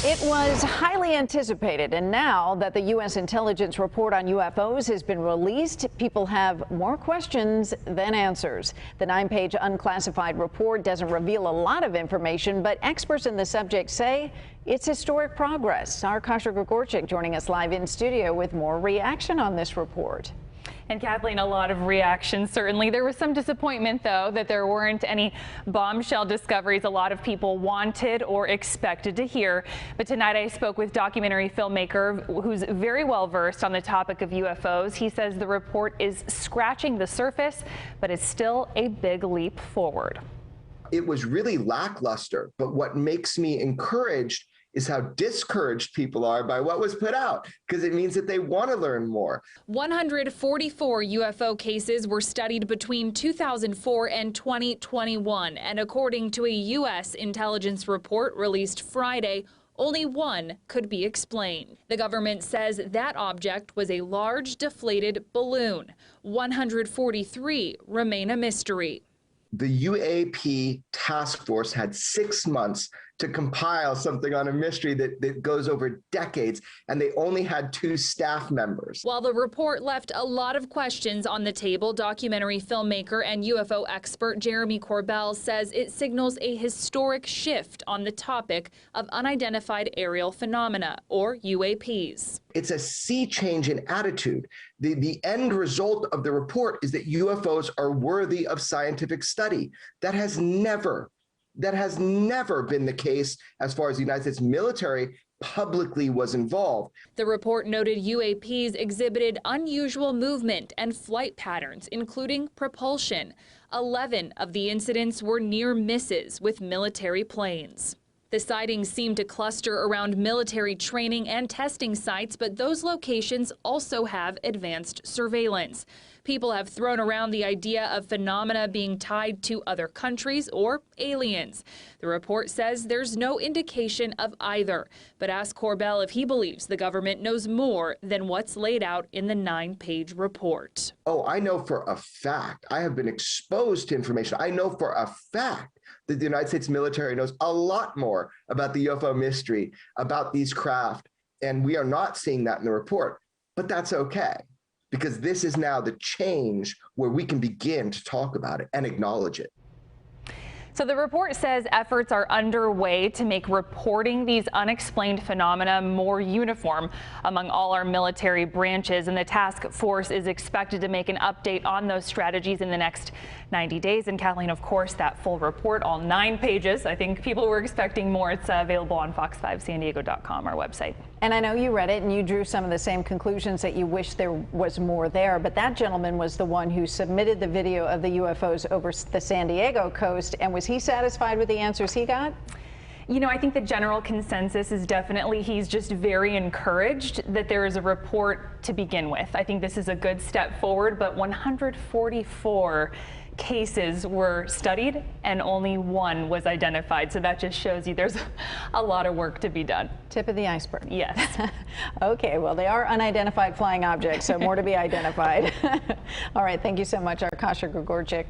It was highly anticipated, and now that the U.S. intelligence report on UFOs has been released, people have more questions than answers. The 9-page unclassified report doesn't reveal a lot of information, but experts in the subject say it's historic progress. Our Kasha Gregorczyk joining us live in studio with more reaction on this report. And Kathleen, a lot of reactions, certainly. There was some disappointment, though, that there weren't any bombshell discoveries a lot of people wanted or expected to hear. But tonight I spoke with documentary filmmaker who's very well versed on the topic of UFOs. He says the report is scratching the surface, but it's still a big leap forward. It was really lackluster, but what makes me encouraged is how discouraged people are by what was put out, because it means that they want to learn more. 144 UFO cases were studied between 2004 and 2021, and according to a U.S. intelligence report released Friday, only one could be explained. The government says that object was a large deflated balloon. 143 remain a mystery. The UAP task force had 6 months to compile something on a mystery that goes over decades, and they only had 2 staff members. While the report left a lot of questions on the table, documentary filmmaker and UFO expert Jeremy Corbell says it signals a historic shift on the topic of unidentified aerial phenomena, or UAPs. It's a sea change in attitude. The end result of the report is that UFOs are worthy of scientific study. That has never been the case as far as the United States military publicly was involved. The report noted UAPs exhibited unusual movement and flight patterns, including propulsion. 11 of the incidents were near misses with military planes. The sightings seem to cluster around military training and testing sites, but those locations also have advanced surveillance. People have thrown around the idea of phenomena being tied to other countries or aliens. The report says there's no indication of either, but asked Corbell if he believes the government knows more than what's laid out in the 9-page report. Oh, I know for a fact. I have been exposed to information. I know for a fact that the United States military knows a lot more about the UFO mystery, about these craft, and we are not seeing that in the report. But that's okay, because this is now the change where we can begin to talk about it and acknowledge it. So the report says efforts are underway to make reporting these unexplained phenomena more uniform among all our military branches, and the task force is expected to make an update on those strategies in the next 90 days. And Kathleen, of course, that full report, all 9 pages. I think people were expecting more. It's available on fox5sandiego.com, our website. And I know you read it and you drew some of the same conclusions that you wish there was more there, but that gentleman was the one who submitted the video of the UFOs over the San Diego coast, and was he satisfied with the answers he got? You know, I think the general consensus is definitely he's just very encouraged that there is a report to begin with. I think this is a good step forward, but 144 cases were studied and only 1 was identified. So that just shows you there's a lot of work to be done. Tip of the iceberg. Yes. Okay, well, they are unidentified flying objects, so more to be identified. All right, thank you so much, our Kasha Gregorczyk.